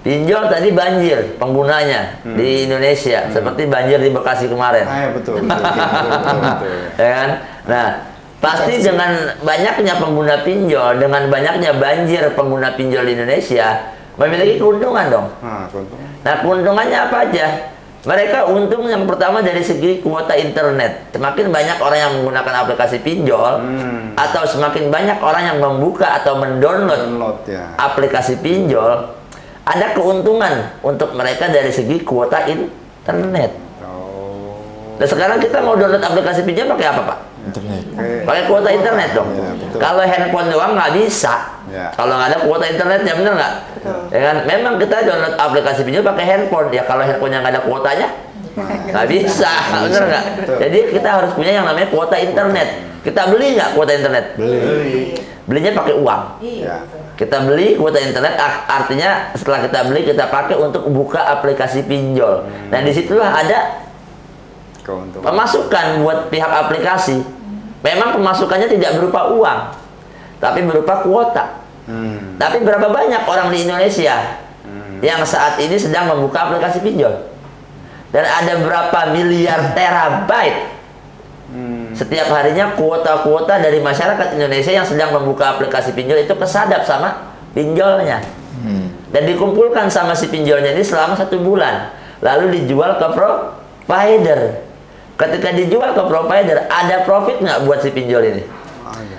Pinjol tadi banjir penggunanya di Indonesia, seperti banjir di Bekasi kemarin. Ya, betul, betul. Ya kan? Nah, pasti dengan banyaknya pengguna pinjol, dengan banyaknya banjir pengguna pinjol di Indonesia, memiliki keuntungan dong. Nah, keuntungannya apa aja? Mereka untung yang pertama dari segi kuota internet. Semakin banyak orang yang menggunakan aplikasi pinjol, atau semakin banyak orang yang membuka atau mendownload aplikasi pinjol, ada keuntungan untuk mereka dari segi kuota internet. Nah, sekarang kita mau download aplikasi pinjol pakai apa, Pak? Internet. Pakai kuota internet dong. Kalau handphone doang nggak bisa. Kalau nggak ada kuota internetnya, bener nggak? Ya kan? Memang kita download aplikasi pinjol pakai handphone. Ya kalau handphonenya nggak ada kuotanya, nggak bisa, bener nggak? Jadi kita harus punya yang namanya kuota internet. Kita beli nggak kuota internet? Beli. Belinya pakai uang. Kita beli kuota internet, artinya setelah kita beli kita pakai untuk buka aplikasi pinjol. Nah, disitulah ada pemasukan buat pihak aplikasi. Memang pemasukannya tidak berupa uang, tapi berupa kuota. Tapi berapa banyak orang di Indonesia yang saat ini sedang membuka aplikasi pinjol? Dan ada berapa miliar terabyte setiap harinya kuota-kuota dari masyarakat Indonesia yang sedang membuka aplikasi pinjol itu kesadap sama pinjolnya. Dan dikumpulkan sama si pinjolnya ini selama 1 bulan. Lalu dijual ke provider. Ketika dijual ke provider, ada profit nggak buat si pinjol ini?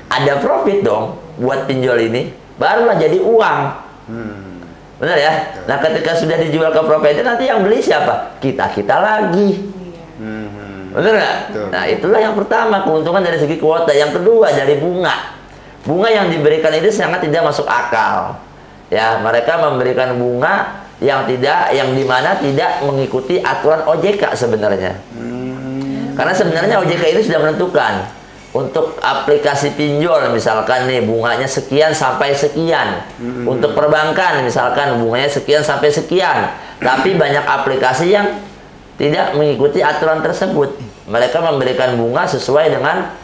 Ada profit dong buat pinjol ini. Barulah jadi uang. Benar ya? Nah, ketika sudah dijual ke provider, nanti yang beli siapa? Kita lagi. Benar nggak? Nah, itulah yang pertama, keuntungan dari segi kuota. Yang kedua, dari bunga. Bunga yang diberikan itu sangat tidak masuk akal. Ya, mereka memberikan bunga yang dimana tidak mengikuti aturan OJK sebenarnya. Karena sebenarnya OJK ini sudah menentukan untuk aplikasi pinjol misalkan nih bunganya sekian sampai sekian. Untuk perbankan misalkan bunganya sekian sampai sekian. Tapi banyak aplikasi yang tidak mengikuti aturan tersebut. Mereka memberikan bunga sesuai dengan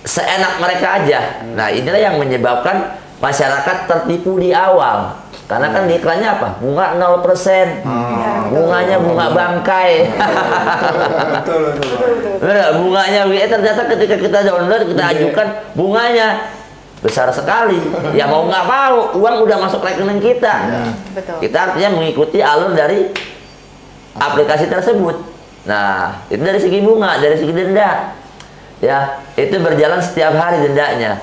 seenak mereka aja. Nah, inilah yang menyebabkan masyarakat tertipu di awal. Karena kan di iklannya apa? Bunga 0%. Bunganya bunga bangkai. Bunganya ternyata ketika kita download, kita ajukan, bunganya besar sekali. Ya mau nggak mau, uang udah masuk rekening kita. Kita artinya mengikuti alur dari aplikasi tersebut. Nah, itu dari segi bunga, dari segi denda. Ya, itu berjalan setiap hari dendanya.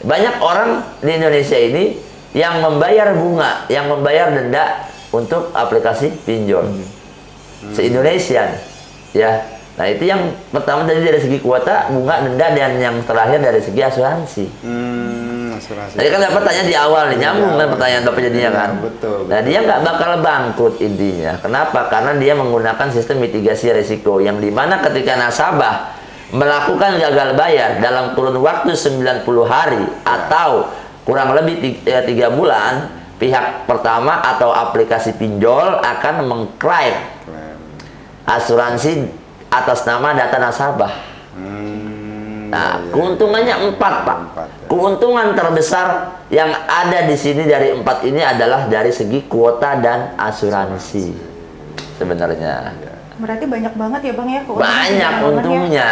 Banyak orang di Indonesia ini yang membayar bunga, yang membayar denda untuk aplikasi pinjol. Se-Indonesia. Ya. Nah, itu yang pertama tadi dari segi kuota, bunga, denda, dan yang terakhir dari segi asuransi. Tadi kan dapat pertanyaan di awal nih, nyambung kan pertanyaan Bapak jadinya kan. Nah, dia nggak bakal bangkrut intinya. Kenapa? Karena dia menggunakan sistem mitigasi risiko yang dimana ketika nasabah melakukan gagal bayar dalam kurun waktu 90 hari atau kurang lebih 3 bulan, pihak pertama atau aplikasi pinjol akan mengklaim asuransi atas nama data nasabah. Nah, keuntungannya 4, Pak. Keuntungan terbesar yang ada di sini dari 4 ini adalah dari segi kuota dan asuransi. Sebenarnya. Berarti banyak banget ya, Bang ya? Banyak untungnya.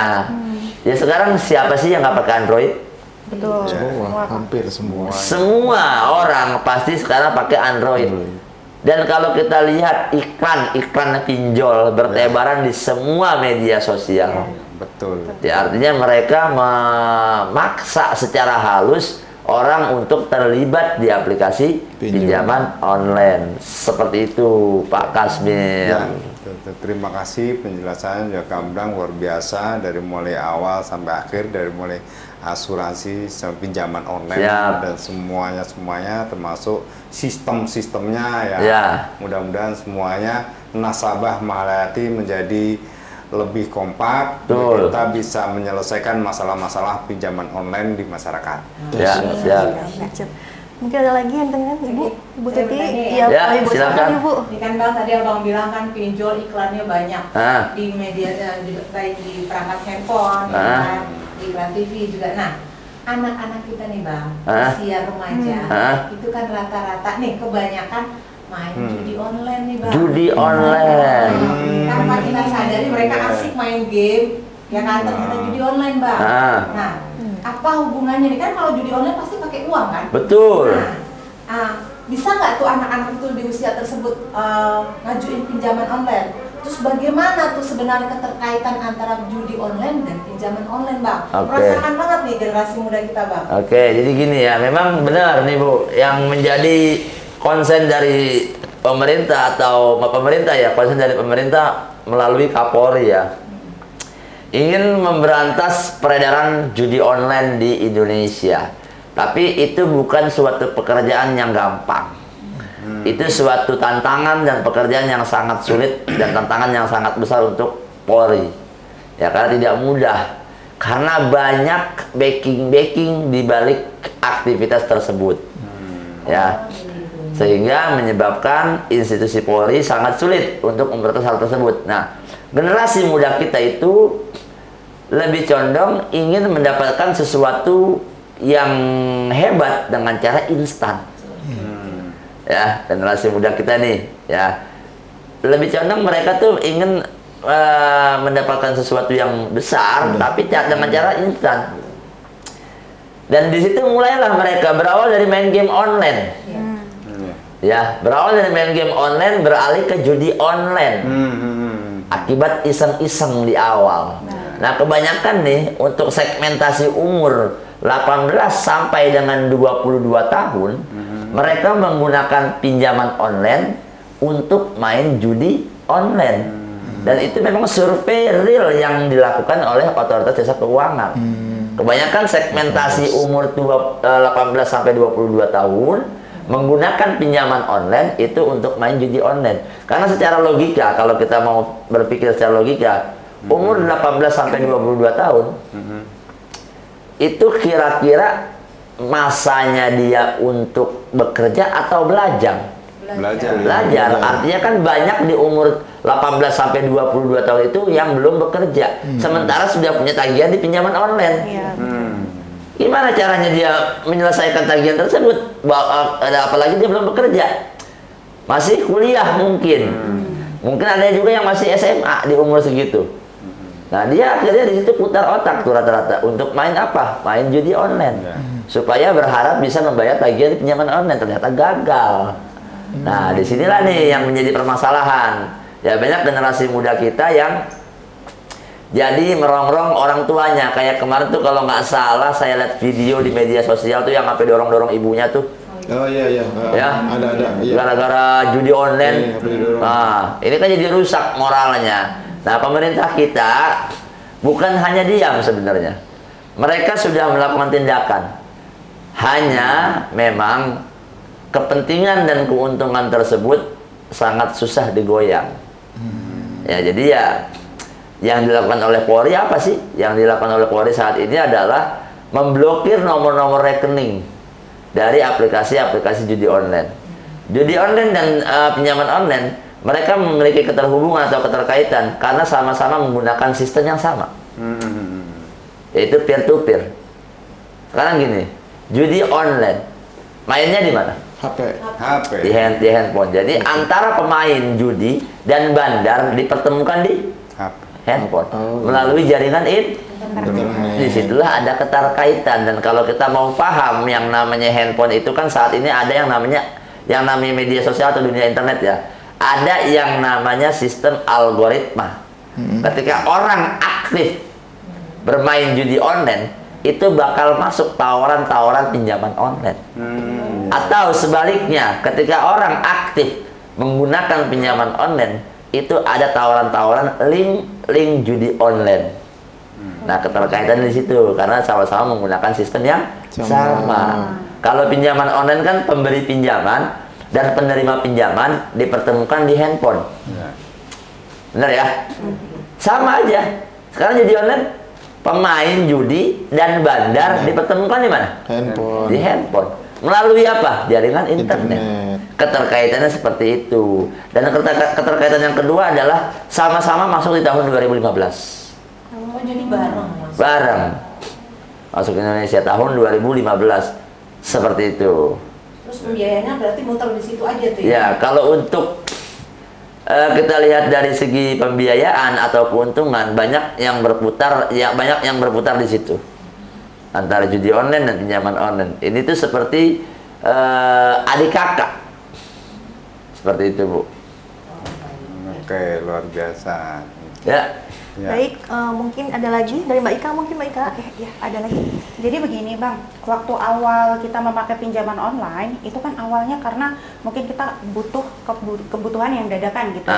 Ya sekarang siapa sih yang nggak pakai Android? Betul. Semua, hampir semua. Semua orang pasti sekarang pakai Android. Dan kalau kita lihat iklan pinjol bertebaran di semua media sosial. Betul. Ya, artinya mereka memaksa secara halus orang untuk terlibat di aplikasi pinjaman online. Seperti itu, Pak Kasmir. Ya, terima kasih penjelasannya juga gamblang luar biasa dari mulai awal sampai akhir, dari mulai asuransi sampai pinjaman online dan semuanya termasuk sistemnya ya. Mudah-mudahan semuanya nasabah Mahaliyati menjadi lebih kompak, kita bisa menyelesaikan masalah-masalah pinjaman online di masyarakat. Mungkin ada lagi yang tengah, Ibu Titi? Ya, silakan. Ini kan Bang tadi Abang bilang kan pinjol iklannya banyak di media, baik di perangkat handphone, iklan TV juga. Nah, anak-anak kita nih Bang, usia remaja, itu kan rata-rata nih kebanyakan main judi online nih Bang. Judi online. Tanpa kita sadari mereka asik main game, ya kan ternyata judi online Bang. Nah, apa hubungannya nih, kan kalau judi online pasti pakai uang kan? Betul. Bisa nggak tuh anak-anak itu di usia tersebut ngajuin pinjaman online? Terus bagaimana tuh sebenarnya keterkaitan antara judi online dan pinjaman online Bang? Merasakan banget nih generasi muda kita Bang. Oke, jadi gini ya, memang benar nih Bu, yang menjadi konsen dari pemerintah atau pemerintah ya, konsen dari pemerintah melalui Kapolri ya, ingin memberantas peredaran judi online di Indonesia. Tapi itu bukan suatu pekerjaan yang gampang. Itu suatu tantangan dan pekerjaan yang sangat sulit dan tantangan yang sangat besar untuk Polri. Ya, karena tidak mudah. Karena banyak backing di balik aktivitas tersebut. Ya. Sehingga menyebabkan institusi Polri sangat sulit untuk memberantas hal tersebut. Nah, generasi muda kita itu lebih condong ingin mendapatkan sesuatu yang hebat dengan cara instan. Ya, generasi muda kita nih ya lebih condong mereka tuh ingin mendapatkan sesuatu yang besar tapi dengan cara instan. Dan di situ mulailah mereka berawal dari main game online. Ya, berawal dari main game online beralih ke judi online. Akibat iseng-iseng di awal. Nah, kebanyakan nih untuk segmentasi umur 18 sampai dengan 22 tahun mereka menggunakan pinjaman online untuk main judi online. Dan itu memang survei real yang dilakukan oleh Otoritas Jasa Keuangan. Kebanyakan segmentasi umur 18 sampai 22 tahun menggunakan pinjaman online itu untuk main judi online. Karena secara logika, kalau kita mau berpikir secara logika, umur 18 sampai 22 tahun itu kira-kira masanya dia untuk bekerja atau belajar? Belajar. Artinya kan banyak di umur 18 sampai 22 tahun itu yang belum bekerja. Sementara sudah punya tagihan di pinjaman online. Gimana caranya dia menyelesaikan tagihan tersebut? Ada apalagi dia belum bekerja. Masih kuliah mungkin. Mungkin ada juga yang masih SMA di umur segitu. Nah, dia akhirnya di situ putar otak tuh rata-rata untuk main apa? Main judi online. Supaya berharap bisa membayar tagihan di pinjaman online, ternyata gagal. Nah, disinilah nih yang menjadi permasalahan. Ya, banyak generasi muda kita yang jadi merongrong orang tuanya. Kayak kemarin tuh kalau nggak salah saya lihat video di media sosial tuh yang sampai dorong-dorong ibunya tuh. Oh iya. Ya, ada. Gara-gara judi online. Nah, ini kan jadi rusak moralnya. Nah, pemerintah kita bukan hanya diam sebenarnya. Mereka sudah melakukan tindakan. Hanya memang kepentingan dan keuntungan tersebut sangat susah digoyang. Ya, jadi ya yang dilakukan oleh Polri apa sih? Yang dilakukan oleh Polri saat ini adalah memblokir nomor-nomor rekening dari aplikasi-aplikasi judi online. Judi online dan pinjaman online, mereka memiliki keterhubungan atau keterkaitan karena sama-sama menggunakan sistem yang sama, yaitu peer to peer. Sekarang gini, judi online mainnya di mana? HP. Di handphone. Jadi antara pemain judi dan bandar dipertemukan di handphone melalui jaringan disitulah ada keterkaitan. Dan kalau kita mau paham yang namanya handphone itu kan saat ini ada yang namanya media sosial atau dunia internet ya. Ada yang namanya sistem algoritma. Ketika orang aktif bermain judi online, itu bakal masuk tawaran-tawaran pinjaman online. Atau sebaliknya, ketika orang aktif menggunakan pinjaman online, itu ada tawaran-tawaran link judi online. Nah, keterkaitan di situ karena sama-sama menggunakan sistem yang sama. Kalau pinjaman online kan pemberi pinjaman dan penerima pinjaman dipertemukan di handphone. Benar ya? Sama aja. Sekarang judi online, pemain judi dan bandar dipertemukan di mana? Handphone. Di handphone. Melalui apa? Jaringan internet. Keterkaitannya seperti itu. Dan keterkaitan yang kedua adalah sama-sama masuk di tahun 2015. Oh, jadi bareng. Bareng. Masuk ke Indonesia tahun 2015. Seperti itu. Terus pembiayanya berarti muter di situ aja tuh ya? Ya, kalau untuk kita lihat dari segi pembiayaan atau keuntungan, banyak yang berputar, di situ antara judi online dan pinjaman online. Ini tuh seperti adik kakak, seperti itu, Bu. Oke, luar biasa. Ya. Ya. Baik, mungkin ada lagi dari Mbak Ika, mungkin Mbak Ika. Oke, ya ada lagi. Jadi begini Bang, waktu awal kita memakai pinjaman online, itu kan awalnya karena mungkin kita butuh kebutuhan yang dadakan gitu.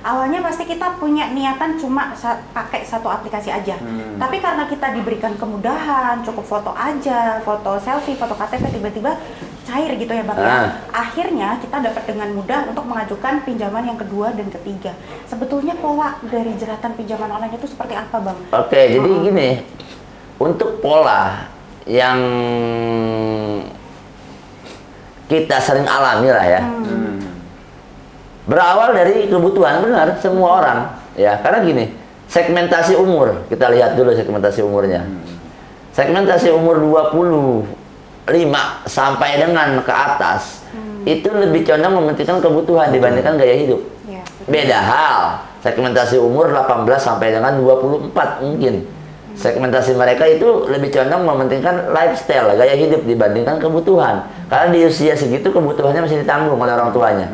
Awalnya pasti kita punya niatan cuma pakai satu aplikasi aja. Tapi karena kita diberikan kemudahan, cukup foto aja, foto selfie, foto KTP, tiba-tiba cair gitu ya Bang ya. Akhirnya kita dapat dengan mudah untuk mengajukan pinjaman yang kedua dan ketiga. Sebetulnya pola dari jeratan pinjaman online itu seperti apa Bang? Oke, jadi gini, untuk pola yang kita sering alami lah ya, berawal dari kebutuhan, benar, semua orang ya, karena gini, segmentasi umur, kita lihat dulu segmentasi umurnya. Segmentasi umur 25 sampai dengan ke atas itu lebih condong mementingkan kebutuhan dibandingkan gaya hidup. Beda hal segmentasi umur 18 sampai dengan 24 mungkin. Segmentasi mereka itu lebih condong mementingkan lifestyle, gaya hidup dibandingkan kebutuhan. Karena di usia segitu kebutuhannya masih ditanggung oleh orang tuanya.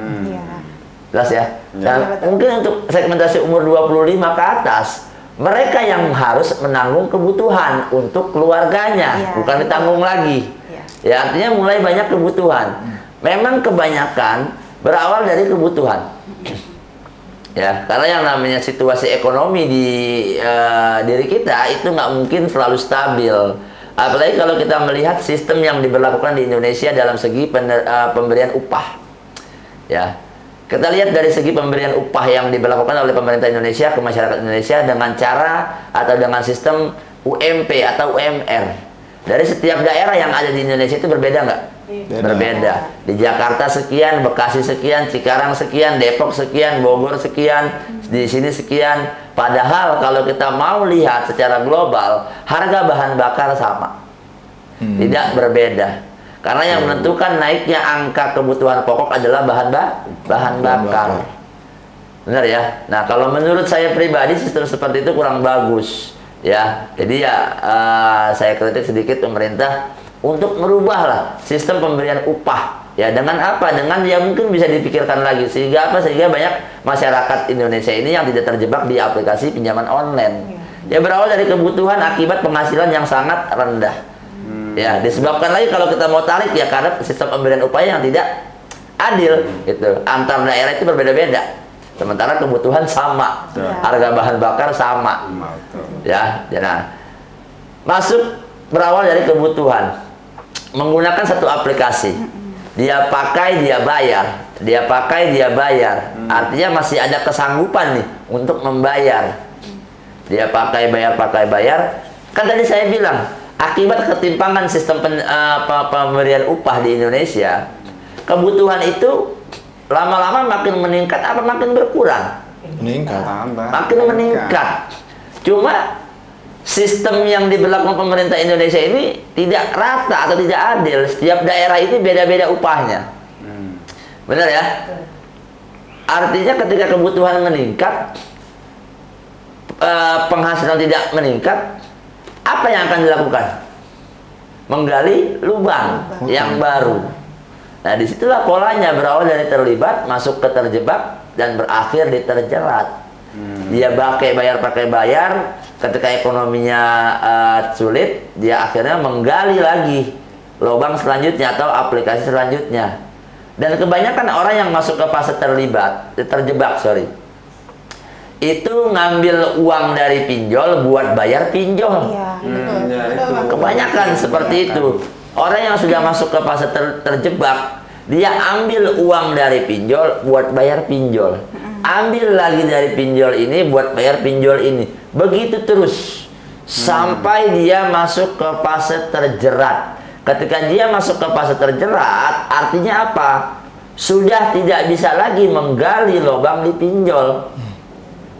Jelas ya? Dan mungkin untuk segmentasi umur 25 ke atas, mereka yang harus menanggung kebutuhan untuk keluarganya, bukan ditanggung lagi. Ya, artinya mulai banyak kebutuhan. Memang kebanyakan berawal dari kebutuhan. Ya, karena yang namanya situasi ekonomi di diri kita itu nggak mungkin selalu stabil. Apalagi kalau kita melihat sistem yang diberlakukan di Indonesia dalam segi pemberian upah. Ya, kita lihat dari segi pemberian upah yang diberlakukan oleh pemerintah Indonesia ke masyarakat Indonesia dengan cara atau dengan sistem UMP atau UMR. Dari setiap daerah yang ada di Indonesia itu berbeda nggak? Berbeda. Di Jakarta sekian, Bekasi sekian, Cikarang sekian, Depok sekian, Bogor sekian, di sini sekian. Padahal kalau kita mau lihat secara global, harga bahan bakar sama. Tidak berbeda. Karena yang menentukan naiknya angka kebutuhan pokok adalah bahan bakar. Benar ya? Nah, kalau menurut saya pribadi sistem seperti itu kurang bagus. Ya, jadi ya saya kritik sedikit pemerintah untuk merubahlah sistem pemberian upah. Ya, dengan apa? Dengan ya mungkin bisa dipikirkan lagi sehingga apa? Sehingga banyak masyarakat Indonesia ini yang tidak terjebak di aplikasi pinjaman online. Ya, berawal dari kebutuhan akibat penghasilan yang sangat rendah. Ya, disebabkan lagi kalau kita mau tarik ya karena sistem pemberian upah yang tidak adil gitu. Antar daerah itu berbeda-beda. Sementara kebutuhan sama, harga bahan bakar sama. Ya, nah, masuk berawal dari kebutuhan, menggunakan satu aplikasi, dia pakai dia bayar, dia pakai dia bayar, artinya masih ada kesanggupan nih untuk membayar. Dia pakai bayar, kan tadi saya bilang akibat ketimpangan sistem pemberian upah di Indonesia, kebutuhan itu lama-lama makin meningkat apa makin berkurang? Meningkat. Makin meningkat. Cuma sistem yang diberlakukan pemerintah Indonesia ini tidak rata atau tidak adil. Setiap daerah ini beda-beda upahnya. Benar ya? Artinya ketika kebutuhan meningkat, penghasilan tidak meningkat, apa yang akan dilakukan? Menggali lubang yang baru. Nah, disitulah polanya berawal dari terlibat, masuk ke terjebak, dan berakhir di terjerat. Dia pakai bayar, ketika ekonominya sulit, dia akhirnya menggali lagi lubang selanjutnya atau aplikasi selanjutnya. Dan kebanyakan orang yang masuk ke fase terjebak, itu ngambil uang dari pinjol buat bayar pinjol. Kebanyakan seperti itu. Orang yang sudah masuk ke fase terjebak, dia ambil uang dari pinjol buat bayar pinjol. Ambil lagi dari pinjol ini buat bayar pinjol ini. Begitu terus sampai dia masuk ke fase terjerat. Ketika dia masuk ke fase terjerat, artinya apa? Sudah tidak bisa lagi menggali lubang di pinjol.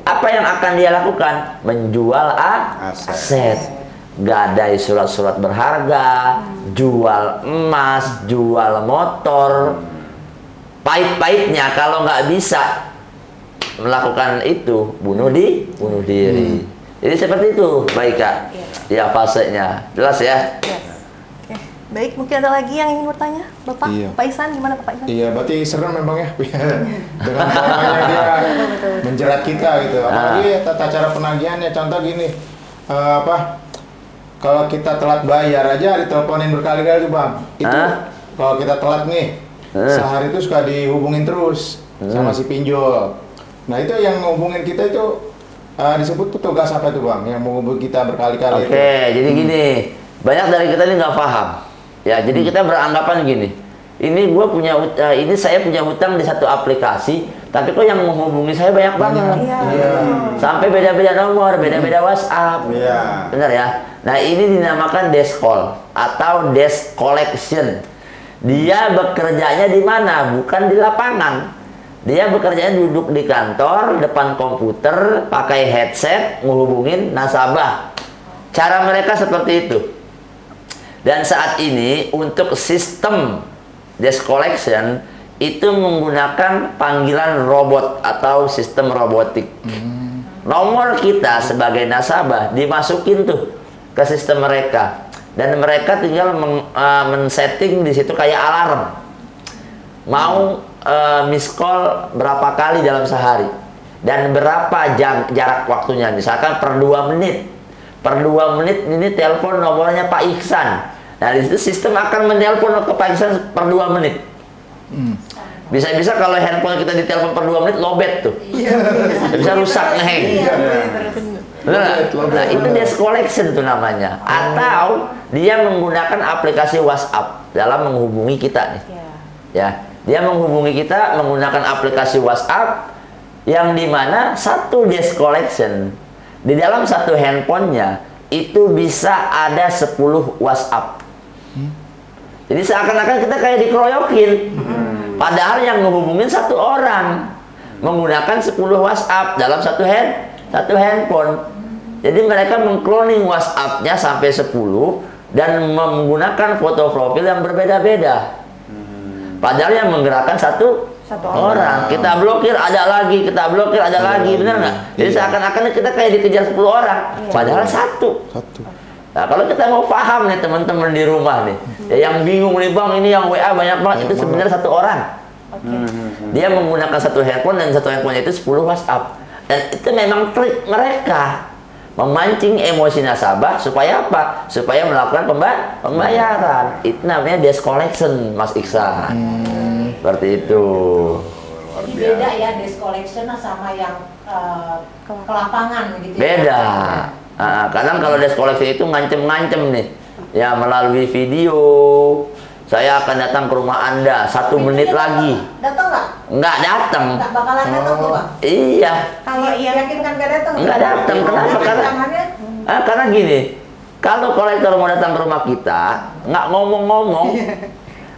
Apa yang akan dia lakukan? Menjual aset. Gadai surat-surat berharga, jual emas, jual motor. Pahit-pahitnya kalau nggak bisa melakukan itu, bunuh diri. Jadi seperti itu, baik Kak. Ya, fasenya. Jelas ya? Oke. Baik, mungkin ada lagi yang ingin bertanya? Bapak, Iya. Pak Ihsan, gimana Pak Ihsan? Iya, berarti serem memang ya. Dengan caranya dia menjerat kita gitu. Apalagi tata cara penagihannya. Contoh gini, kalau kita telat bayar aja diteleponin berkali-kali tuh Bang. Itu kalau kita telat nih, sehari itu suka dihubungin terus sama si pinjol. Nah itu yang ngehubungin kita itu disebut petugas apa itu Bang? Yang menghubungi kita berkali-kali. Oke, jadi gini, banyak dari kita ini nggak paham. Ya, jadi kita beranggapan gini, ini saya punya hutang di satu aplikasi, tapi kok yang menghubungi saya banyak banget. Sampai beda-beda nomor, beda-beda WhatsApp. Benar ya? Nah, ini dinamakan desk call atau desk collection. Dia bekerjanya di mana? Bukan di lapangan. Dia bekerjanya duduk di kantor, depan komputer, pakai headset, menghubungin nasabah. Cara mereka seperti itu. Dan saat ini untuk sistem desk collection itu menggunakan panggilan robot atau sistem robotik. Nomor kita sebagai nasabah dimasukin tuh ke sistem mereka, dan mereka tinggal men-setting di situ kayak alarm. Mau miss call berapa kali dalam sehari dan berapa jarak waktunya, misalkan per 2 menit. Per 2 menit ini telepon nomornya Pak Ihsan. Nah, di situ sistem akan menelpon ke Pak Ihsan per 2 menit. Bisa-bisa kalau handphone kita ditelepon per 2 menit lobet tuh. Bisa rusak, ngeheng. Nah, itu desk collection tuh namanya. Atau dia menggunakan aplikasi WhatsApp dalam menghubungi kita nih. Ya, dia menghubungi kita menggunakan aplikasi WhatsApp yang dimana satu desk collection di dalam satu handphonenya itu bisa ada 10 WhatsApp. Jadi seakan-akan kita kayak dikeroyokin. Padahal yang menghubungin satu orang menggunakan 10 WhatsApp dalam satu handphone. Jadi mereka mengcloning WhatsApp-nya sampai 10 dan menggunakan foto profil yang berbeda-beda. Padahal yang menggerakkan satu orang. Kita blokir, ada lagi, kita blokir, ada lagi, benar nggak? Jadi seakan-akan kita kayak dikejar 10 orang, padahal satu. Nah, kalau kita mau paham nih teman-teman di rumah nih, yang bingung nih Bang, ini yang WA banyak banget, itu sebenarnya satu orang. Dia menggunakan satu handphone dan satu handphone itu 10 WhatsApp. Dan itu memang trik mereka memancing emosi nasabah supaya apa? Supaya melakukan pembayaran. Itu namanya desk collection, Mas Iksan. Seperti itu. Ini beda ya desk collection sama yang ke lapangan gitu. Beda. Kadang kalau desk collection itu ngancem-ngancem nih, ya melalui video. Saya akan datang ke rumah Anda 1 menit lagi. Datang nggak? Nggak datang. Nggak bakalan datang tuh Bang? Iya. Kalau yakinkan nggak datang? Nggak datang. Kenapa? Karena gini, kalau kolektor mau datang ke rumah kita, nggak ngomong-ngomong.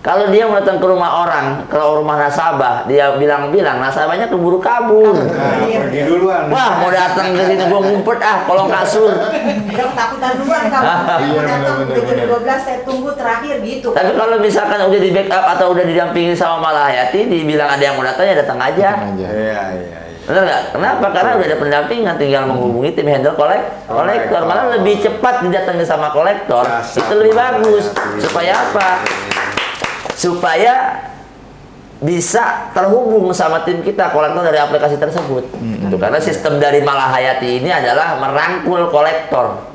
Kalau dia mau datang ke rumah orang, ke rumah nasabah, dia bilang-bilang, nasabahnya keburu kabur. Pergi duluan. Wah, mau datang ke sini gua ngumpet kolong kasur. Udah ketakutan duluan kamu. Saya datang jam 12, saya tunggu terakhir gitu. Tapi kalau misalkan udah di backup atau udah didampingi sama Malahayati, dibilang ada yang mau datang ya datang aja. Iya. Benar nggak? Kenapa? Karena udah ada pendampingan, tinggal menghubungi tim handle kolektor. Malah lebih cepat didatangi sama kolektor. Itu lebih bagus. Supaya apa? Supaya bisa terhubung sama tim kita kolektor dari aplikasi tersebut. Itu karena sistem dari Malahayati ini adalah merangkul kolektor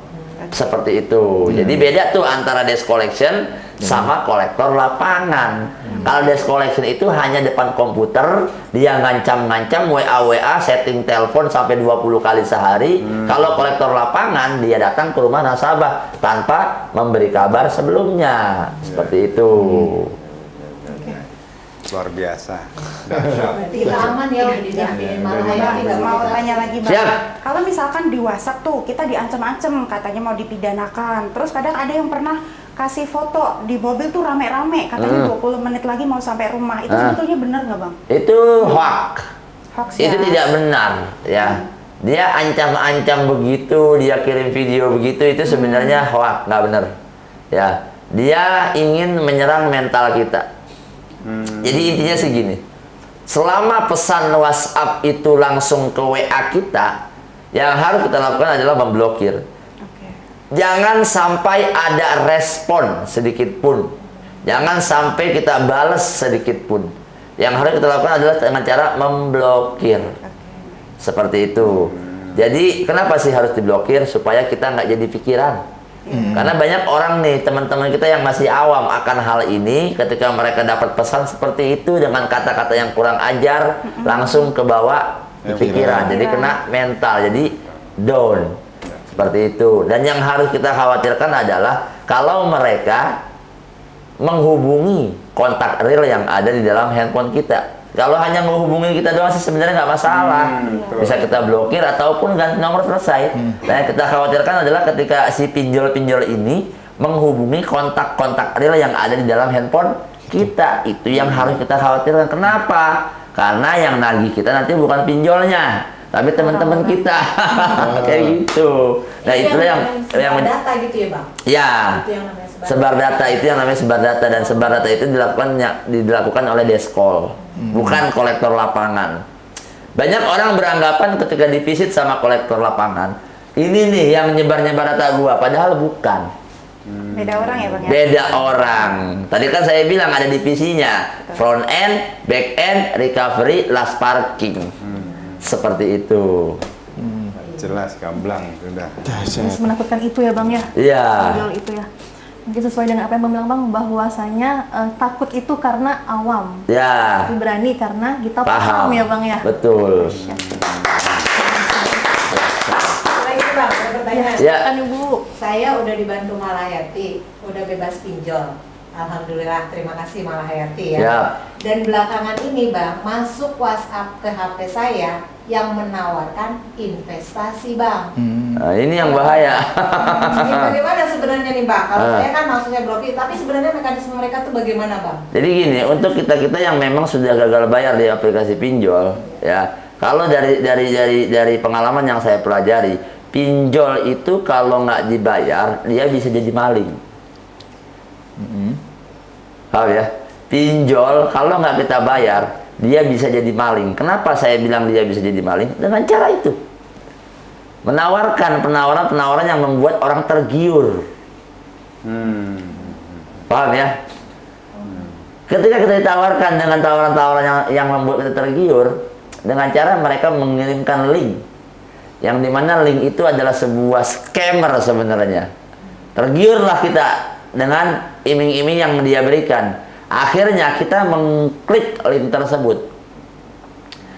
seperti itu. Jadi beda tuh antara desk collection sama kolektor lapangan. Kalau desk collection itu hanya depan komputer, dia ngancam-ngancam WA setting telepon sampai 20 kali sehari. Kalau kolektor lapangan, dia datang ke rumah nasabah tanpa memberi kabar sebelumnya. Seperti itu. Luar biasa. Berarti aman ya udah didampingin Malahayati. Mau tanya lagi Bang. Siap. Kalau misalkan di WhatsApp tuh kita diancam-ancam katanya mau dipidanakan. Terus kadang ada yang pernah kasih foto di mobil tuh rame-rame katanya 20 menit lagi mau sampai rumah. Itu sebetulnya benar nggak Bang? Itu hoax. Ya? Itu tidak benar ya. Dia ancam-ancam begitu, dia kirim video begitu, itu sebenarnya hoax, nggak benar. Ya, dia ingin menyerang mental kita. Jadi intinya segini, Selama pesan WhatsApp itu langsung ke WA kita, yang harus kita lakukan adalah memblokir. Jangan sampai ada respon sedikit pun. Jangan sampai kita balas sedikit pun. Yang harus kita lakukan adalah dengan cara memblokir. Seperti itu. Jadi kenapa sih harus diblokir? Supaya kita nggak jadi pikiran. Karena banyak orang nih, teman-teman kita yang masih awam akan hal ini, ketika mereka dapat pesan seperti itu dengan kata-kata yang kurang ajar, langsung ke bawah pikiran. Jadi kena mental, jadi down. Seperti itu. Dan yang harus kita khawatirkan adalah kalau mereka menghubungi kontak real yang ada di dalam handphone kita. Kalau hanya menghubungi kita doang sih sebenarnya nggak masalah. Bisa kita blokir ataupun ganti nomor, selesai. Dan yang kita khawatirkan adalah ketika si pinjol-pinjol ini menghubungi kontak-kontak real yang ada di dalam handphone kita. Itu yang harus kita khawatirkan. Kenapa? Karena yang nagih kita nanti bukan pinjolnya, tapi teman-teman kita. Kayak gitu. Nah, itulah yang data gitu ya, Bang? Ya. Itu yang namanya sebar data, itu yang namanya sebar data, dan sebar data itu dilakukan oleh deskol, bukan kolektor lapangan. Banyak orang beranggapan ketika divisit sama kolektor lapangan, ini nih yang nyebar-nyebar data gua, padahal bukan. Beda orang ya, Bang ya? Beda orang. Tadi kan saya bilang ada divisinya, front end, back end, recovery, last parking. Seperti itu. Jelas, gamblang sudah. Harus menakutkan itu ya, Bang ya? Iya. Pinjol itu ya. Mungkin sesuai dengan apa yang Bang bilang, Bang, bahwasanya takut itu karena awam. Ya. Tapi berani karena kita Paham ya, Bang ya. Betul. Lagi Bang, ada pertanyaan. Ya. Kan Ibu. Saya udah dibantu Malahayati, udah bebas pinjol. Alhamdulillah, terima kasih Malahayati ya. Ya. Dan belakangan ini Bang, masuk WhatsApp ke HP saya yang menawarkan investasi Bang. Nah, ini yang bahaya. Ini bagaimana sebenarnya nih Bang? Kalau saya kan maksudnya blokir, tapi sebenarnya mekanisme mereka tuh bagaimana Bang? Jadi gini, untuk kita yang memang sudah gagal bayar di aplikasi pinjol, ya, kalau dari pengalaman yang saya pelajari, pinjol itu kalau nggak dibayar, dia bisa jadi maling. Paham ya? Pinjol kalau nggak kita bayar, dia bisa jadi maling. Kenapa saya bilang dia bisa jadi maling? Dengan cara itu, menawarkan penawaran yang membuat orang tergiur. Paham ya? Ketika kita ditawarkan dengan tawaran-tawaran yang membuat kita tergiur, dengan cara mereka mengirimkan link, yang dimana link itu adalah sebuah scammer sebenarnya. Tergiurlah kita dengan iming-iming yang dia berikan. Akhirnya kita mengklik link tersebut.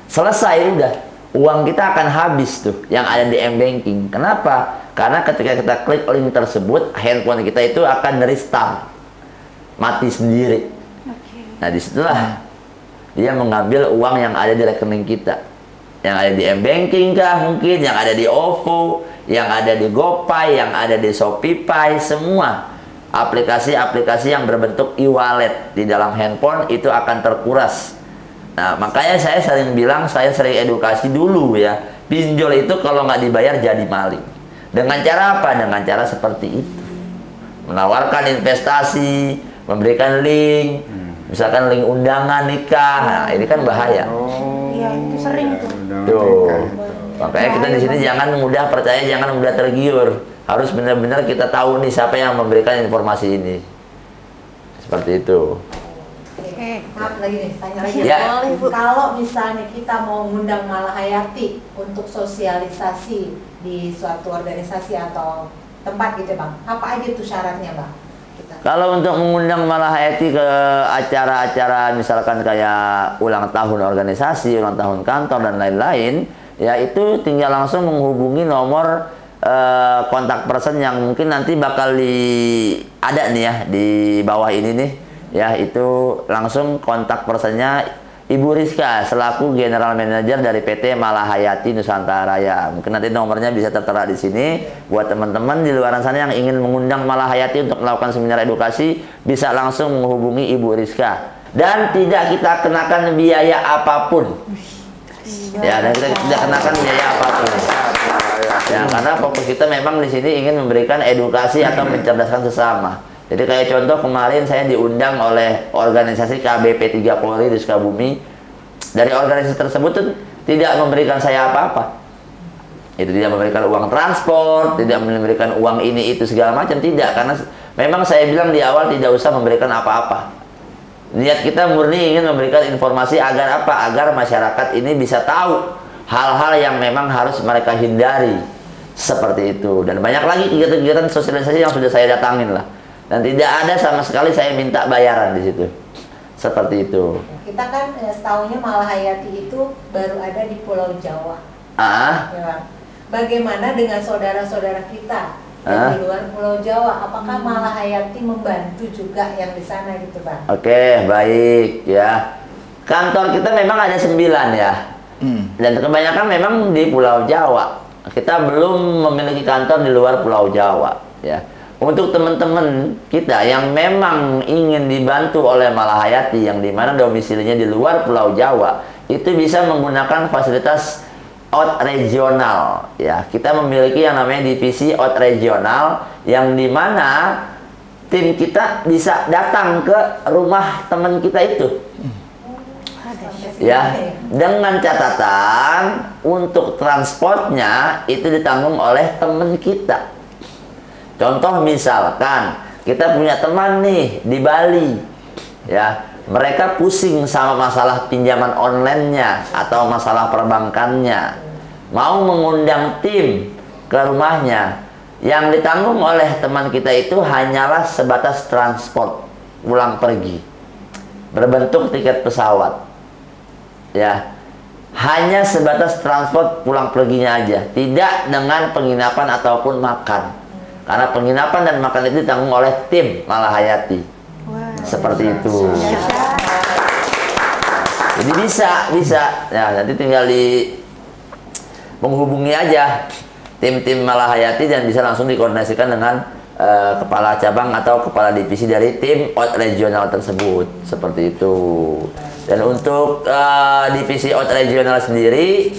Selesai, udah. Uang kita akan habis tuh yang ada di M-Banking. Kenapa? Karena ketika kita klik link tersebut, handphone kita itu akan restart. Mati sendiri. Nah, disitulah dia mengambil uang yang ada di rekening kita. Yang ada di M-Banking kah mungkin, yang ada di OVO, yang ada di GoPay, yang ada di ShopeePay, semua. Aplikasi-aplikasi yang berbentuk e-wallet di dalam handphone itu akan terkuras. Nah, makanya saya sering bilang, saya sering edukasi dulu ya, pinjol itu kalau nggak dibayar jadi maling. Dengan cara apa? Dengan cara seperti itu. Menawarkan investasi, memberikan link, misalkan link undangan nikah. Nah, ini kan bahaya. Iya, itu sering tuh. Tuh. Makanya kita di sini jangan mudah percaya, jangan mudah tergiur. Harus benar-benar kita tahu nih siapa yang memberikan informasi ini. Seperti itu. Oke, maaf lagi nih, tanya lagi. Ya. Kalau misalnya kita mau ngundang Malahayati untuk sosialisasi di suatu organisasi atau tempat gitu Bang, apa aja tuh syaratnya Bang? Kalau untuk mengundang Malahayati ke acara-acara misalkan kayak ulang tahun organisasi, ulang tahun kantor dan lain-lain, ya itu tinggal langsung menghubungi nomor kontak person yang mungkin nanti bakal ada nih ya di bawah ini nih ya, itu langsung kontak personnya Ibu Rizka selaku General Manager dari PT Malahayati Nusantara Raya. Mungkin nanti nomornya bisa tertera di sini buat teman-teman di luar sana yang ingin mengundang Malahayati untuk melakukan seminar edukasi, bisa langsung menghubungi Ibu Rizka dan tidak kita kenakan biaya apapun. Ya, dan kita tidak kenakan biaya apapun. Ya, karena fokus kita memang di sini ingin memberikan edukasi atau mencerdaskan sesama. Jadi kayak contoh kemarin saya diundang oleh organisasi KBP 3 Polri di Sukabumi dari organisasi tersebut tuh tidak memberikan saya apa-apa. Itu tidak memberikan uang transport, tidak memberikan uang ini itu segala macam, tidak. Karena memang saya bilang di awal tidak usah memberikan apa-apa. Niat kita murni ingin memberikan informasi agar apa? Agar masyarakat ini bisa tahu hal-hal yang memang harus mereka hindari. Seperti itu. Dan banyak lagi kegiatan-kegiatan sosialisasi yang sudah saya datangin lah. Dan tidak ada sama sekali saya minta bayaran di situ. Seperti itu. Kita kan setahunya Malahayati itu baru ada di Pulau Jawa. Ya. Bagaimana dengan saudara-saudara kita di luar Pulau Jawa? Apakah Malahayati membantu juga yang di sana gitu, Bang? Oke, baik ya. Kantor kita memang ada 9 ya. Dan kebanyakan memang di Pulau Jawa. Kita belum memiliki kantor di luar Pulau Jawa ya. Untuk teman-teman kita yang memang ingin dibantu oleh Malahayati yang dimana domisilinya di luar Pulau Jawa, itu bisa menggunakan fasilitas out regional ya. Kita memiliki yang namanya divisi out regional yang dimana tim kita bisa datang ke rumah teman kita itu ya, dengan catatan untuk transportnya itu ditanggung oleh teman kita. Contoh misalkan kita punya teman nih di Bali ya, mereka pusing sama masalah pinjaman online-nya atau masalah perbankannya, mau mengundang tim ke rumahnya, yang ditanggung oleh teman kita itu hanyalah sebatas transport pulang pergi berbentuk tiket pesawat ya, hanya sebatas transport pulang perginya aja, tidak dengan penginapan ataupun makan. Karena penginapan dan makan itu ditanggung oleh tim Malahayati. Seperti itu. Jadi bisa. Ya, nanti tinggal menghubungi aja tim-tim Malahayati dan bisa langsung dikoordinasikan dengan kepala cabang atau kepala divisi dari tim out regional tersebut. Seperti itu. Dan untuk divisi out regional sendiri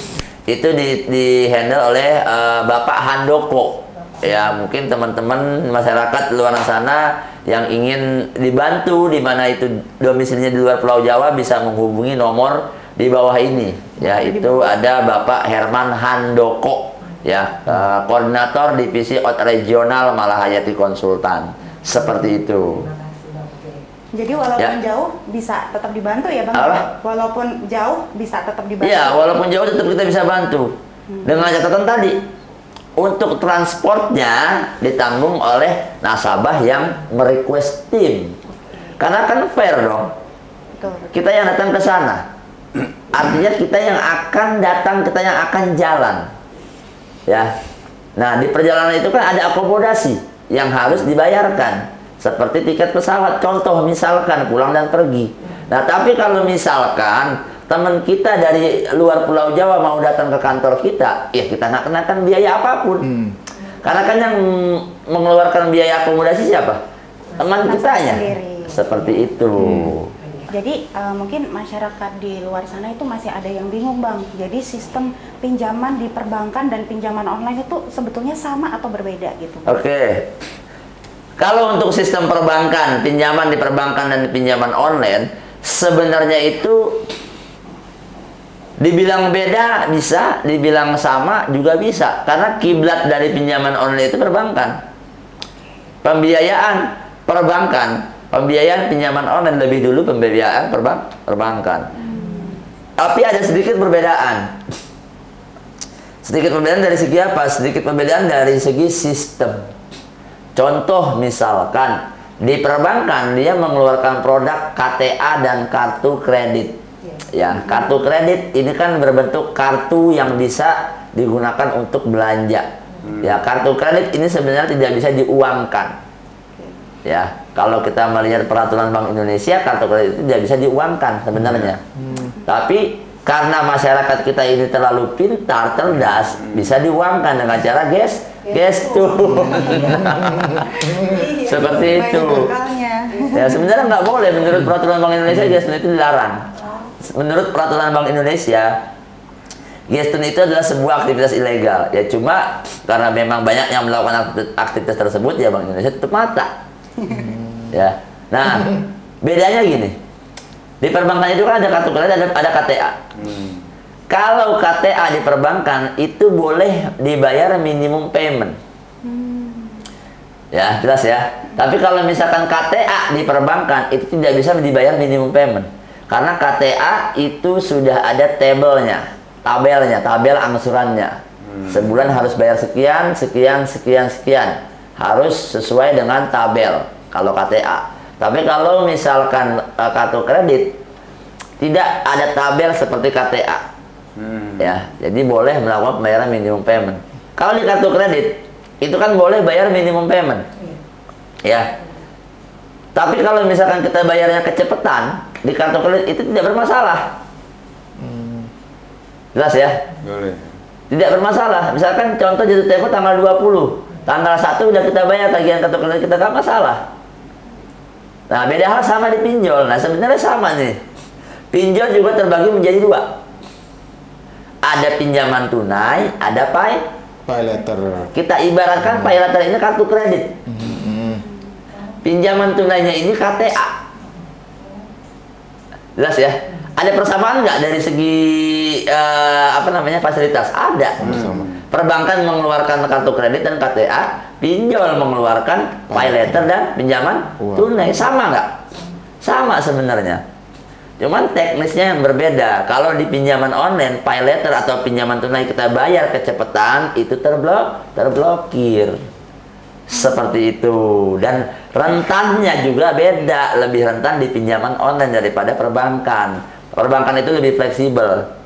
itu di-handle oleh Bapak Handoko. Ya, mungkin teman-teman masyarakat luar sana yang ingin dibantu di mana itu domisilinya di luar Pulau Jawa bisa menghubungi nomor di bawah ini. Ya, itu ada Bapak Herman Handoko ya, koordinator divisi out regional Malahayati Konsultan. Seperti itu. Jadi walaupun jauh bisa tetap dibantu ya, Bang? Walaupun jauh bisa tetap dibantu. Iya, walaupun jauh tetap kita bisa bantu. Dengan catatan tadi, untuk transportnya ditanggung oleh nasabah yang merequest tim. Karena kan fair dong. Betul. Kita yang datang ke sana. Artinya kita yang akan datang, kita yang akan jalan. Ya. Nah, di perjalanan itu kan ada akomodasi yang harus dibayarkan. Seperti tiket pesawat, contoh misalkan pulang dan pergi. Nah, tapi kalau misalkan teman kita dari luar Pulau Jawa mau datang ke kantor kita, ya kita nggak kenakan biaya apapun. Karena kan yang mengeluarkan biaya akomodasi siapa? Teman kitanya. Seperti itu. Jadi mungkin masyarakat di luar sana itu masih ada yang bingung, Bang. Jadi sistem pinjaman di perbankan dan pinjaman online itu sebetulnya sama atau berbeda gitu? Oke. Kalau untuk sistem perbankan, pinjaman di perbankan dan pinjaman online, sebenarnya itu dibilang beda bisa, dibilang sama juga bisa. Karena kiblat dari pinjaman online itu perbankan. Pembiayaan perbankan, pembiayaan pinjaman online lebih dulu pembiayaan perbankan. Tapi ada sedikit perbedaan. Sedikit perbedaan dari segi apa? Sedikit perbedaan dari segi sistem. Contoh misalkan di perbankan dia mengeluarkan produk KTA dan kartu kredit. Ya, kartu kredit ini kan berbentuk kartu yang bisa digunakan untuk belanja. Ya, kartu kredit ini sebenarnya tidak bisa diuangkan. Ya, kalau kita melihat peraturan Bank Indonesia, kartu kredit itu tidak bisa diuangkan sebenarnya. Tapi karena masyarakat kita ini terlalu pintar, cerdas, bisa diuangkan dengan cara gestur. Seperti itu. Ya, sebenarnya nggak boleh menurut peraturan Bank Indonesia, gestur itu dilarang. Menurut peraturan Bank Indonesia, gestur itu adalah sebuah aktivitas ilegal. Ya, cuma karena memang banyak yang melakukan aktivitas tersebut, ya Bank Indonesia tutup mata. Ya. Nah, bedanya gini. Di perbankan itu kan ada kartu kredit, ada KTA. Kalau KTA di perbankan itu boleh dibayar minimum payment. Ya, jelas ya. Tapi kalau misalkan KTA di perbankan itu tidak bisa dibayar minimum payment. Karena KTA itu sudah ada tabelnya, tabel angsurannya. Sebulan harus bayar sekian, sekian, sekian, sekian. Harus sesuai dengan tabel kalau KTA. Tapi kalau misalkan kartu kredit tidak ada tabel seperti KTA. Ya, jadi boleh melakukan pembayaran minimum payment. Kalau di kartu kredit itu kan boleh bayar minimum payment. Ya. Tapi kalau misalkan kita bayarnya kecepatan di kartu kredit itu tidak bermasalah. Jelas ya? Boleh. Tidak bermasalah. Misalkan contoh jatuh tempo tanggal 20. Tanggal 1 udah kita bayar tagihan kartu kredit kita, nggak masalah. Nah, beda hal sama di pinjol. Nah, sebenarnya sama nih. Pinjol juga terbagi menjadi dua. Ada pinjaman tunai, ada pay letter. Kita ibaratkan pay letter ini kartu kredit. Pinjaman tunainya ini KTA. Jelas ya? Ada persamaan nggak dari segi fasilitas? Ada. Perbankan mengeluarkan kartu kredit dan KTA, pinjol mengeluarkan pay letter dan pinjaman tunai. Sama nggak? Sama sebenarnya. Cuman teknisnya yang berbeda. Kalau di pinjaman online, pay letter atau pinjaman tunai kita bayar kecepatan, itu terblokir. Seperti itu. Dan rentannya juga beda. Lebih rentan di pinjaman online daripada perbankan. Perbankan itu lebih fleksibel.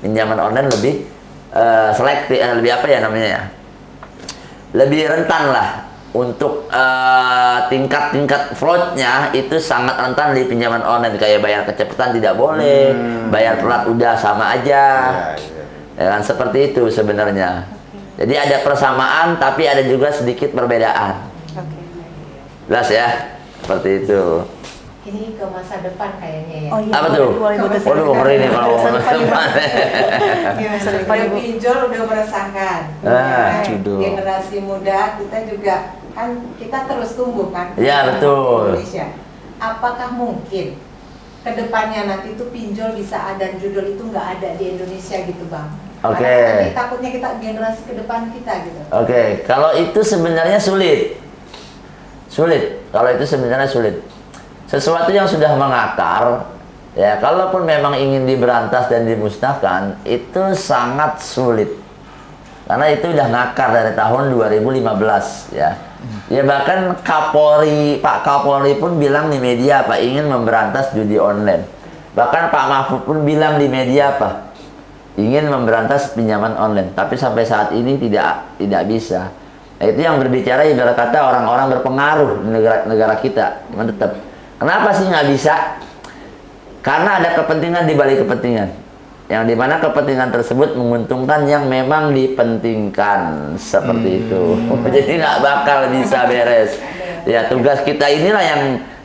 Pinjaman online lebih selektif, lebih apa ya namanya? Lebih rentan lah. Untuk tingkat-tingkat fraudnya itu sangat rentan di pinjaman online. Kayak bayar kecepatan tidak boleh, bayar telat udah sama aja. Ya kan, seperti itu sebenarnya. Jadi ada persamaan tapi ada juga sedikit perbedaan. Jelas ya? Seperti itu. Ini ke masa depan kayaknya ya. Oh iya. Apa tuh? Waduh, ngeri nih kalau ngomong masa depan. Pinjol udah merasakan. Generasi muda kita juga kan kita terus tumbuh kan. Iya, betul. Indonesia. Apakah mungkin kedepannya nanti itu pinjol bisa ada judul itu nggak ada di Indonesia gitu Bang? Oke. Takutnya kita generasi ke depan kita gitu. Oke, kalau itu sebenarnya sulit. Kalau itu sebenarnya sulit. Sesuatu yang sudah mengakar, ya kalaupun memang ingin diberantas dan dimusnahkan, itu sangat sulit. Karena itu udah ngakar dari tahun 2015 ya. Ya bahkan Pak Kapolri pun bilang di media apa ingin memberantas judi online. Bahkan Pak Mahfud pun bilang di media apa ingin memberantas pinjaman online. Tapi sampai saat ini tidak bisa. Nah, itu yang berbicara ibarat kata orang-orang berpengaruh di negara kita. Cuman tetap. Kenapa sih nggak bisa? Karena ada kepentingan di balik kepentingan. Yang dimana kepentingan tersebut menguntungkan yang memang dipentingkan. Seperti itu. Jadi nggak bakal bisa beres. Ya tugas kita inilah yang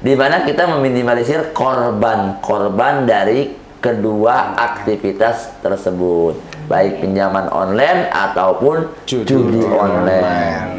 dimana kita meminimalisir korban dari kedua aktivitas tersebut. Baik pinjaman online ataupun judi online.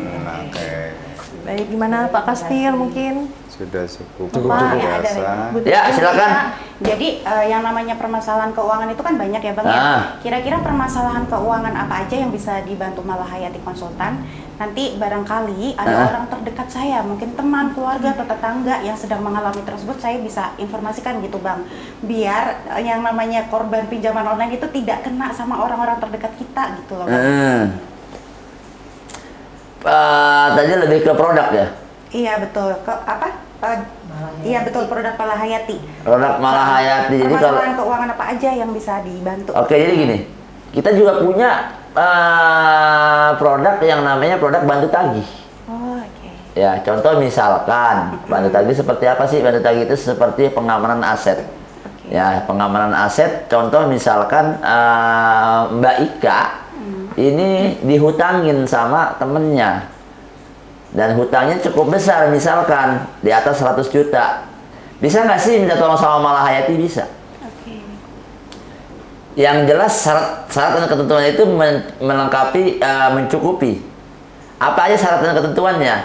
Baik, gimana Pak Kastil mungkin? Sudah cukup biasa. Ya, silakan. Jadi yang namanya permasalahan keuangan itu kan banyak ya Bang ya. Kira-kira permasalahan keuangan apa aja yang bisa dibantu Malahayati Konsultan? Nanti barangkali ada orang terdekat saya, mungkin teman, keluarga, atau tetangga yang sedang mengalami tersebut, saya bisa informasikan gitu Bang. Biar yang namanya korban pinjaman online itu tidak kena sama orang-orang terdekat kita gitu loh Bang. Tadi lebih ke produk ya? Iya betul. Iya betul, produk Malahayati. Produk Malahayati. Jadi kalau keuangan apa aja yang bisa dibantu? Oke, jadi gini, kita juga punya produk yang namanya produk bantu tagih. Ya, contoh misalkan bantu tagih seperti apa sih? Bantu tagih itu seperti pengamanan aset. Ya, pengamanan aset. Contoh misalkan Mbak Ika ini dihutangin sama temennya. Dan hutangnya cukup besar, misalkan di atas 100 juta. Bisa nggak sih minta tolong sama Malahayati? Bisa. Yang jelas syarat dan ketentuannya itu melengkapi, mencukupi. Apa aja syarat dan ketentuannya?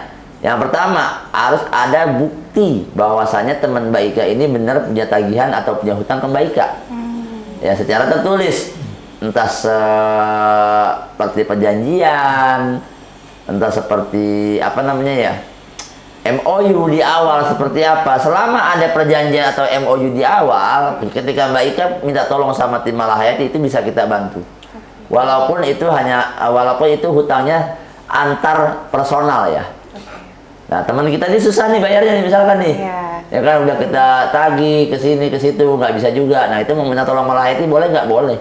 Yang pertama, harus ada bukti bahwasanya teman Mbak Ika ini benar punya tagihan atau punya hutang ke Mbak Ika. Ya, secara tertulis. Entah seperti perjanjian, entah seperti apa namanya ya, MOU di awal seperti apa. Selama ada perjanjian atau MOU di awal, ketika Mbak Ika minta tolong sama tim Malahayati, itu bisa kita bantu. Walaupun itu hutangnya antar personal ya. Nah, teman kita ini susah nih bayarnya nih, misalkan nih. Ya kan udah kita tagih ke sini ke situ, nggak bisa juga. Nah, itu mau minta tolong Malahayati boleh nggak? Boleh.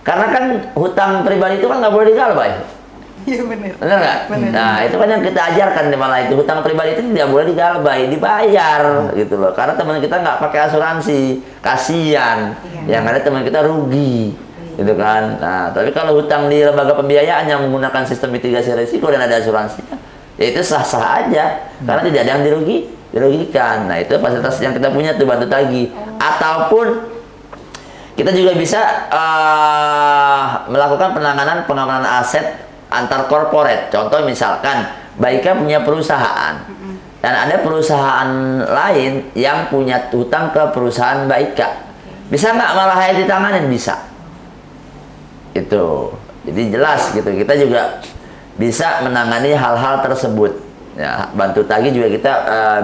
Karena kan hutang pribadi itu kan nggak boleh digalbay. Iya benar. Benar nggak? Nah, itu kan yang kita ajarkan di Malahayati. Hutang pribadi itu tidak boleh digalbay, dibayar gitu loh. Karena teman kita nggak pakai asuransi, kasihan. Yang ada teman kita rugi, gitu kan. Nah, tapi kalau hutang di lembaga pembiayaan yang menggunakan sistem mitigasi risiko dan ada asuransinya, ya itu sah-sah aja. Karena tidak ada yang dirugikan. Nah, itu fasilitas yang kita punya tuh, bantu tagih. Ataupun kita juga bisa melakukan pengamanan aset antar korporat. Contoh misalkan Mbak Ika punya perusahaan dan ada perusahaan lain yang punya hutang ke perusahaan Mbak Ika. Bisa nggak Malahayati ditanganin? Bisa. Itu. Jadi jelas gitu. Kita juga bisa menangani hal-hal tersebut. Ya, bantu tagih juga kita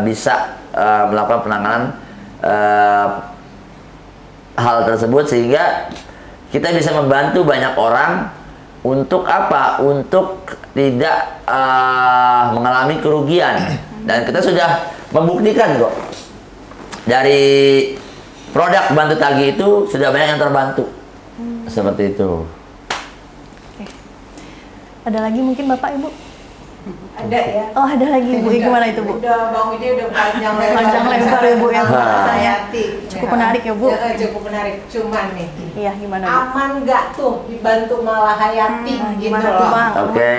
bisa melakukan penanganan hal tersebut, sehingga kita bisa membantu banyak orang untuk apa? Untuk tidak mengalami kerugian. Dan kita sudah membuktikan kok, dari produk bantu tagih itu sudah banyak yang terbantu. Seperti itu. Oke. Ada lagi mungkin Bapak Ibu? Ada ya. Oh, ada lagi Bu. Gimana itu Bu? Udah Bang Widi udah panjang lebar. Panjang lebar ya Bu ya. Malahayati. Cukup menarik ya Bu. Cukup menarik. Cuman nih. Iya, gimana Bu? Aman nggak tuh dibantu Malahayati gitu gimana loh. tuh Bang? Oke.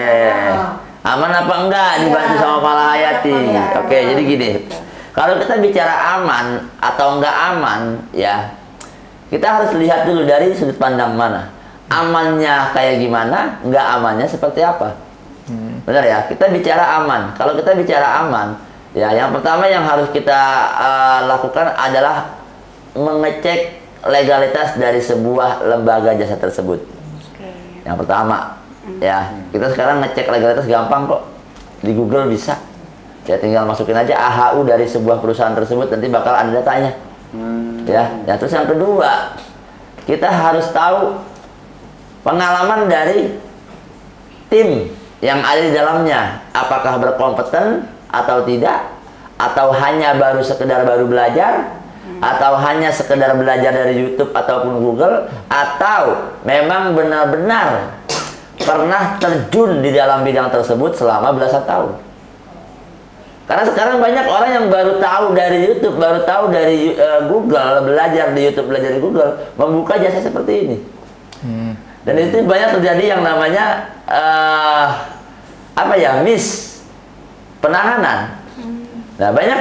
Aman apa enggak dibantu sama Malahayati? Oke, jadi gini. Kalau kita bicara aman atau enggak aman, ya kita harus lihat dulu dari sudut pandang mana. Amannya kayak gimana, enggak amannya seperti apa. Benar ya, kita bicara aman. Kalau kita bicara aman, ya yang pertama yang harus kita lakukan adalah mengecek legalitas dari sebuah lembaga jasa tersebut. Yang pertama, ya kita sekarang ngecek legalitas gampang kok, di Google bisa. Ya tinggal masukin aja AHU dari sebuah perusahaan tersebut, nanti bakal ada datanya. Ya, terus yang kedua, kita harus tahu pengalaman dari tim yang ada di dalamnya, apakah berkompeten atau tidak, atau hanya sekedar baru belajar, atau hanya sekedar belajar dari YouTube ataupun Google, atau memang benar-benar pernah terjun di dalam bidang tersebut selama belasan tahun. Karena sekarang banyak orang yang baru tahu dari YouTube, baru tahu dari Google, belajar di YouTube, belajar di Google, membuka jasa seperti ini. Dan itu banyak terjadi yang namanya miss penanganan. Nah, banyak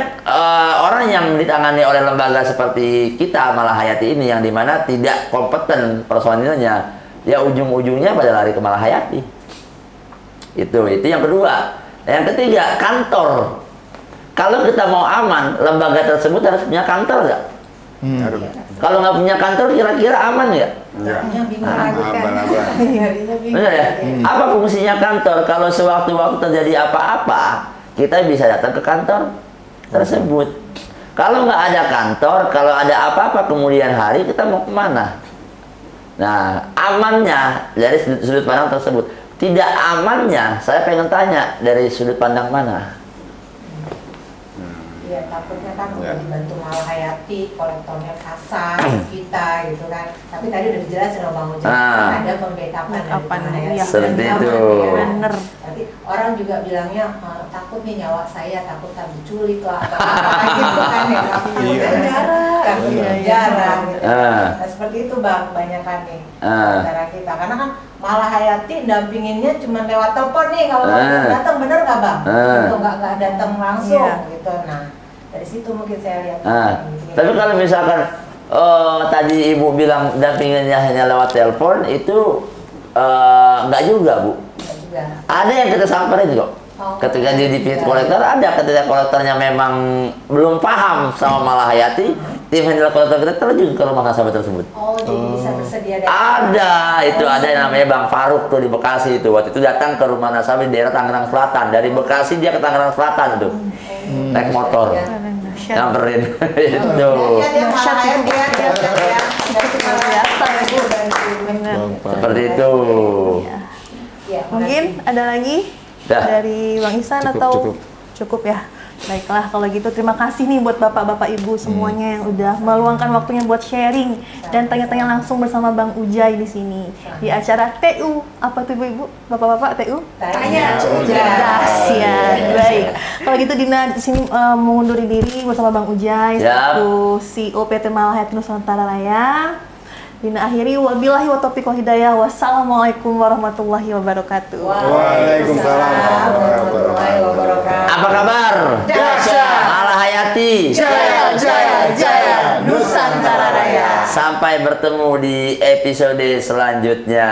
orang yang ditangani oleh lembaga seperti kita Malahayati ini yang dimana tidak kompeten personilnya, ya ujung-ujungnya pada lari ke Malahayati. Itu yang kedua. Yang ketiga, kantor. Kalau kita mau aman, lembaga tersebut harus punya kantor nggak? Kalau nggak punya kantor, kira-kira aman nggak? Benar ya? Apa fungsinya kantor? Kalau sewaktu-waktu terjadi apa-apa, kita bisa datang ke kantor tersebut. Kalau nggak ada kantor, kalau ada apa-apa kemudian hari, kita mau kemana? Nah, amannya dari sudut pandang tersebut. Tidak amannya, saya pengen tanya dari sudut pandang mana? Ya takutnya kan udah dibantu Malahayati, kolektornya kasar kita gitu kan. Tapi tadi udah dijelasin sama Bang Ujang, ada pembackupan dari Malahayati. Seperti itu. Bener. Nanti orang juga bilangnya takut nih nyawa saya, takut diculik lah atau apa gitu kan ya. Takut penjara gitu. Nah, seperti itu Bang, kebanyakan nih antara kita. Karena kan Malahayati dampinginnya cuma lewat telepon nih, kalau datang bener nggak Bang? Itu nggak datang langsung gitu. Nah, dari situ mungkin saya lihat. Tapi kalau misalkan tadi Ibu bilang dampingannya hanya lewat telepon, itu enggak juga Bu. Enggak juga. Ada yang kita samperin kok. Ketika dia dipilih kolektor, ada ketika kolektornya memang belum paham sama Malahayati, tim handle kolektor kita terjun ke rumah nasabah tersebut. Oh, jadi bisa bersedia dari Ada, itu ada yang namanya Bang Faruk tuh di Bekasi itu. Waktu itu datang ke rumah nasabah di daerah Tangerang Selatan. Dari Bekasi dia ke Tangerang Selatan tuh. Naik motor. Nyamperin itu. Seperti itu. Mungkin ada lagi dari Bang Ihsan atau cukup ya? Baiklah, kalau gitu terima kasih nih buat bapak-bapak ibu semuanya yang udah meluangkan waktunya buat sharing dan tanya-tanya langsung bersama Bang Ujai di sini di acara TU. Apa tuh ibu-ibu, bapak-bapak TU? Tanya Ujai. Dahsyat. Baik. Kalau gitu Dina di sini mengunduri diri bersama Bang Ujai selaku CEO PT Malahayati Nusantara Raya. Dina akhiri wabillahi wa taufiq wal hidayah. Wassalamualaikum warahmatullahi wabarakatuh. Waalaikumsalam warahmatullahi wabarakatuh. Apa kabar? Dahsyat. Malahayati. Jaya, jaya, jaya, Nusantara Raya. Sampai bertemu di episode selanjutnya.